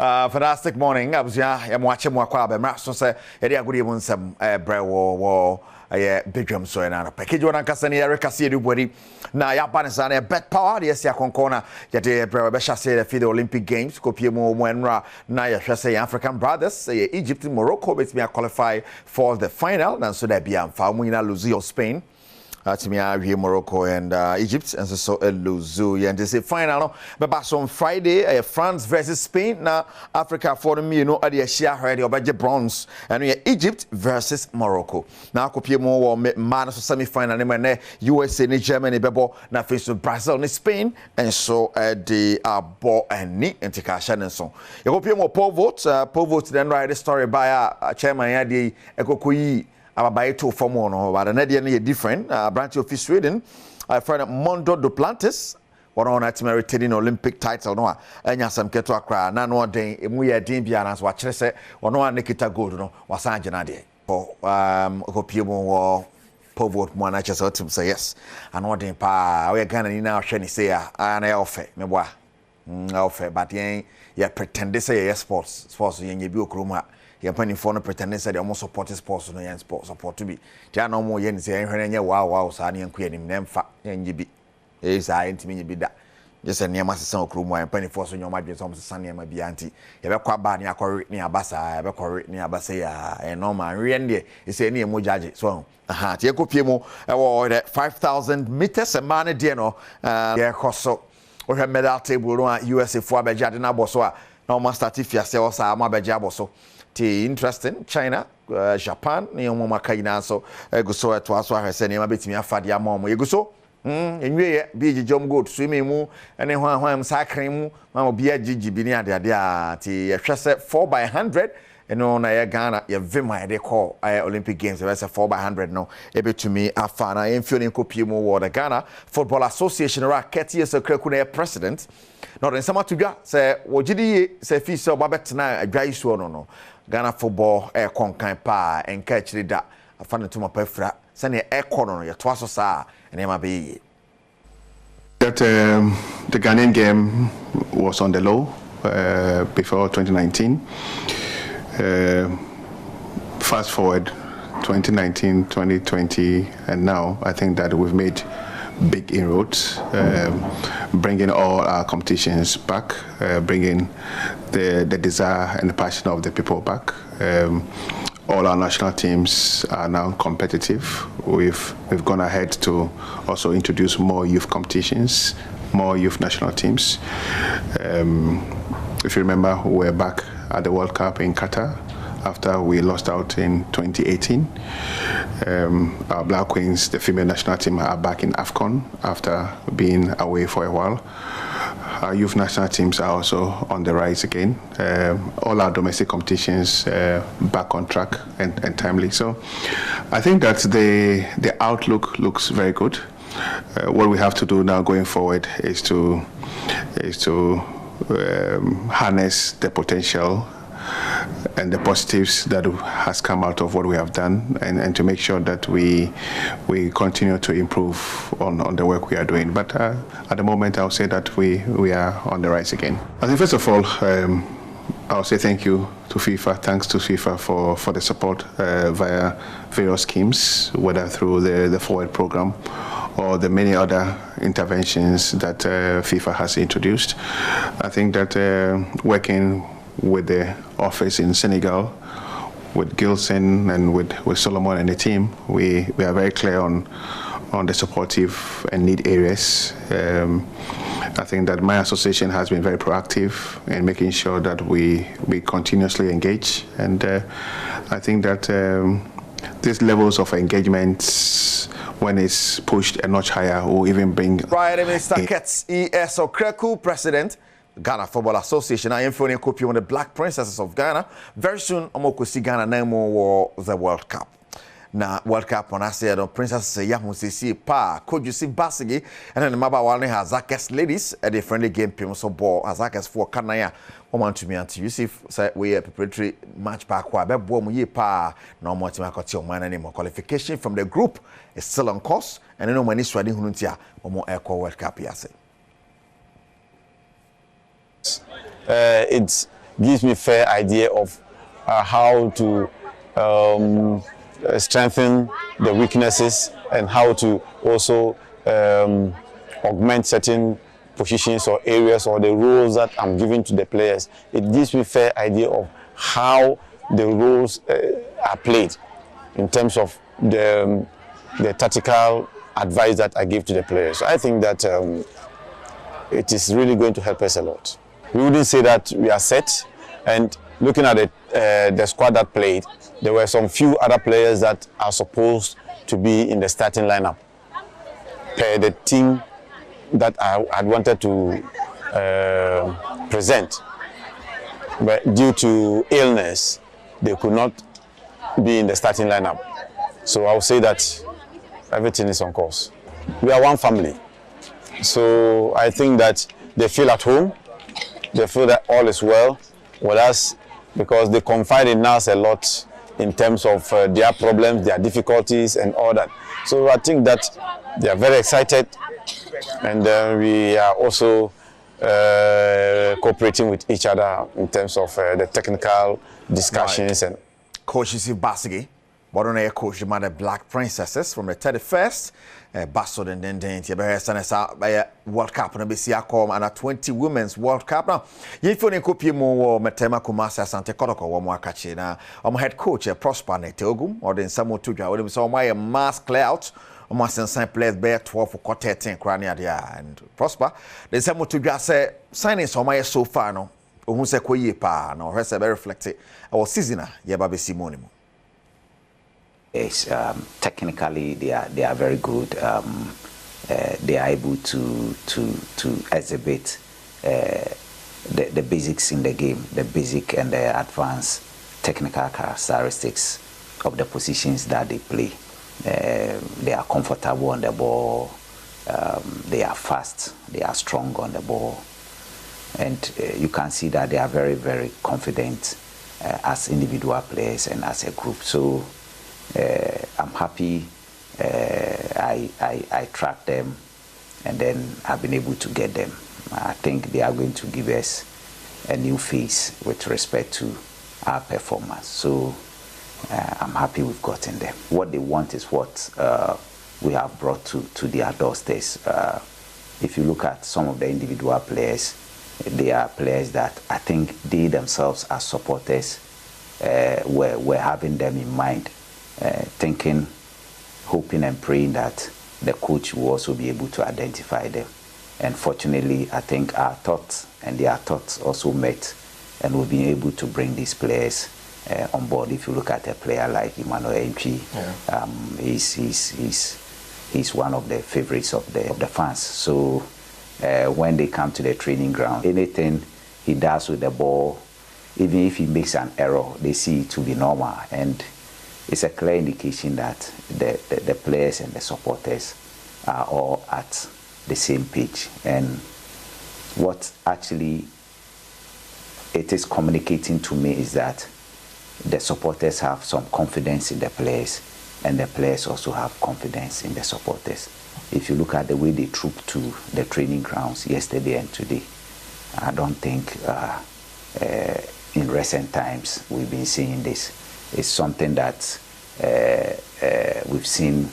Fantastic morning. I was watching more crowd. So say, "Edi agudi mun some brewo Badwam so na package one ankasa na Eric Kasi edubodi na ya banisa na bet power de sia konkona ya de brewo be shase for the Olympic Games kopie mu enra na ya hwese African brothers Egypt Morocco bet me qualify for the final and so that be am fa mu ina lose your Spain. Timia Morocco and Egypt and so Luzu and they say final no but on Friday France versus Spain now Africa for me at the share already obaje bronze and we Egypt versus Morocco now kopie mo man so semi final na USA ni Germany bebo na face Brazil ni Spain and so the abo ani entikasha nenso you kopie mo poll vote then write the story by chairman ya di ekokoyi ababaye to form no but na dey na different branch of Sweden friend Mondo Duplantis one on returning Olympic title no anya sam keto akra na no den emu ye din bia na so akere se ono an Nikita gold no wasan gina dey kopie mo povote mo na chese otim say yes ano den pa we Ghana ni na hwe ni say na ya ofe me boa ofe but yen ye pretend say yes sports yen ye bi okrom ha Yapani for no pretending said almost support sports no yen sport support to be tia no mo yen say hwene nye wow sa ne yanku yanim nemfa yen bi e sa entimi bi da just an yama sesan okromu yapani for so nyoma dwe so sesan yama bi anti ye be kwa ba ne akore ne abasa ye be kore ne abasa ya e normal rien de e say ne mo judge so tie kopie mu e wo 5,000 meters a man de no ye koso o hwe medal table no USA for abejade na boso a na o start fiase o sa ma beje aboso. Interesting China Japan ne mo makaina so go so to aso ahwese ne ma betimi afade ama mo yego so enwe bi jijom gold swimming mu ene hwan sakran mu ma obi agigi bi ne ade a ti hwese 4x100 eno na ye Ghana ye vema de call Olympic Games we say 4x100 no ebetumi afa na enfio ne kopie mu wo the Ghana Football Association racket yes okreku na president no den sama to dwa say wogidi say fi so babetna adwai so no Ghana football konkan pa enka chiri da afa ne tuma pafra se ne no ye to aso sa ene ma be that the Ghanaian game was on the low before 2019. Fast forward 2019, 2020, and now I think that we've made big inroads, bringing all our competitions back, bringing the desire and the passion of the people back. All our national teams are now competitive. We've gone ahead to also introduce more youth competitions, more youth national teams. If you remember, we were back at the World Cup in Qatar after we lost out in 2018. Our Black Queens, the female national team, are back in AFCON after being away for a while. Our youth national teams are also on the rise again. All our domestic competitions back on track and timely. So I think that the outlook looks very good. What we have to do now going forward is to harness the potential and the positives that has come out of what we have done, and to make sure that we continue to improve on the work we are doing. But at the moment, I'll say that we are on the rise again. I think first of all, I'll say thank you to FIFA. Thanks to FIFA for the support via various schemes, whether through the Forward program or the many other interventions that FIFA has introduced. I think that working with the office in Senegal, with Gilson and with Solomon and the team, we are very clear on the supportive and need areas. I think that my association has been very proactive in making sure that we continuously engage, and I think that these levels of engagement, when it's pushed a notch higher, will even bring... Right, Mr. Ketz, E.S. Okreku, President, Ghana Football Association. I am feeling a copy of the Black Princesses of Ghana. Very soon, I'm going to see Ghana name more the World Cup. Now, World Cup, when I say the Princesses, Yahoo, see, pa, could you see Basigi? And then the Mabawani has Zakes ladies at the friendly game, Pimoso ball, has Zakes for Kanaya. Woman to me, and you see, we are preparatory match back. Badwam ye pa, no more to make your man anymore. Qualification from the group is still on course, and no money sweating Hununtia or more Echo World Cup, yes. It's gives me fair idea of how to strengthen the weaknesses and how to also augment certain positions or areas or the roles that I'm giving to the players. It gives me a fair idea of how the roles are played in terms of the tactical advice that I give to the players. So I think that it is really going to help us a lot. We wouldn't say that we are set, and looking at the squad that played, there were some few other players that are supposed to be in the starting lineup per the team that I had wanted to present, but due to illness, they could not be in the starting lineup. So I would say that everything is on course. We are one family, so I think that they feel at home. They feel that all is well with us because they confide in us a lot in terms of their problems, their difficulties, and all that. So I think that they are very excited, and we are also cooperating with each other in terms of the technical discussions. Right. And Coach Yusuf Basigi, but on coach the Black Princesses from the 31st. Basso and then World Cup and BC and a 20 Women's World Cup. Now, if you copy more Metema Kumasa Sante Kotoko, one Kachina, head coach, Prosper Netogum, or then some Tuja, or some my mass clear out, almost in Saint Place Bear 12 for quarter 10 Crania and Prosper. Then some Tuja say, signing some my so far no, who say Koyepa, no, rest very reflected, our seasoner, Yababi Simonimo. Yes, technically they are very good. They are able to exhibit the basics in the game, the basic and the advanced technical characteristics of the positions that they play. They are comfortable on the ball. They are fast. They are strong on the ball, and you can see that they are very, very confident as individual players and as a group. So. I'm happy I tracked them and then I've been able to get them. I think they are going to give us a new face with respect to our performance. So I'm happy we've gotten them. What they want is what we have brought to their doorsteps. If you look at some of the individual players, they are players that I think they themselves as supporters were having them in mind. Thinking, hoping and praying that the coach will also be able to identify them. And fortunately, I think our thoughts and their thoughts also met, and we've been able to bring these players on board. If you look at a player like Emmanuel Entry, he's one of the favorites of the fans. So when they come to the training ground, anything he does with the ball, even if he makes an error, they see it to be normal. And it's a clear indication that the players and the supporters are all at the same page. And what actually it is communicating to me is that the supporters have some confidence in the players, and the players also have confidence in the supporters. If you look at the way they trooped to the training grounds yesterday and today, I don't think in recent times we've been seeing this. It's something that we've seen,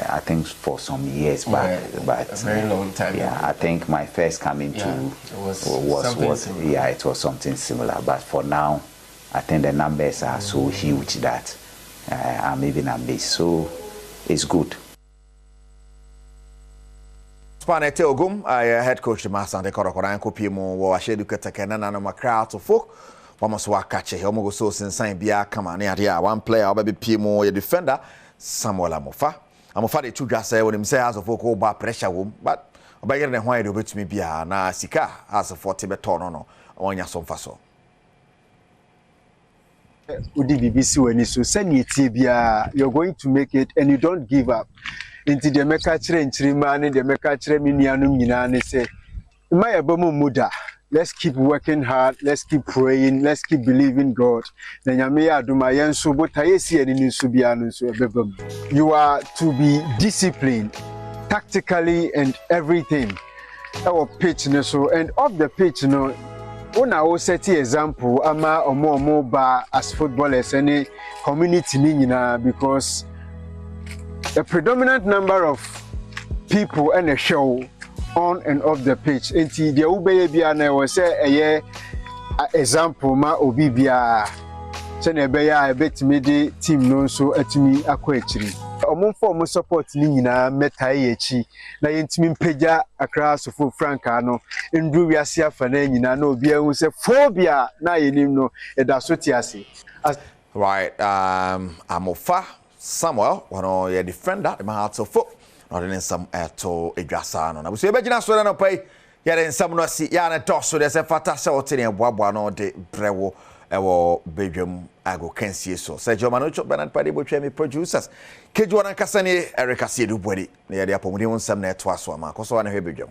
I think, for some years back. But a very long time. Yeah, I think my first coming to was it was something similar. But for now, I think the numbers are so huge that I'm even amazed. So it's good. Spanete Ogum, I head coach the Master de Korokoran Kopimo, wa shedu ketekena na makra to folk. Almost wa catch he almost so since bia kama ne ade a one player obabe pimo ye defender Samuel Amofa the two just say when him say as of folk ba pressure wom but obaye ne hwan de obetumi bia na sika as 40 beto no onya so mfa so udi BBC wani so send tie bia you're going to make it and you don't give up into the meka kire nchirima ne the meka kire minuanum nyina ne say my abamu muda. Let's keep working hard. Let's keep praying. Let's keep believing God. You are to be disciplined, tactically and everything. Our pitch, and off the pitch, una wo set example ama omo ba as footballers any community ni nyina because a predominant number of people and a show on and off the pitch. Enti de ubeye bia na we say eye example ma obi bia se na ebe ya betimi de team no so atimi akọ akiri. Omonfo omo support ni nyina metai echi na yentimi mpagya Accra Sofo Franca no ndru wiase afa na nyina na obi ahu se phobia na yenim no edaso tiase. Right, Amofa Samuel, one of your defender, the man of foot, not in some to a grassano. Now, we say, Begina Sweden, no pay, yet in some no see, Yana Tosso, there's a fatasel in a Badwam de Brewo, our Badwam, Ago Kensi, so Sergio Manucho, Bernard Paddy, which me producers. Kedjuana Cassani, Erica Sidu Body, near the Apomodium, some net twice, so I'm a Badwam.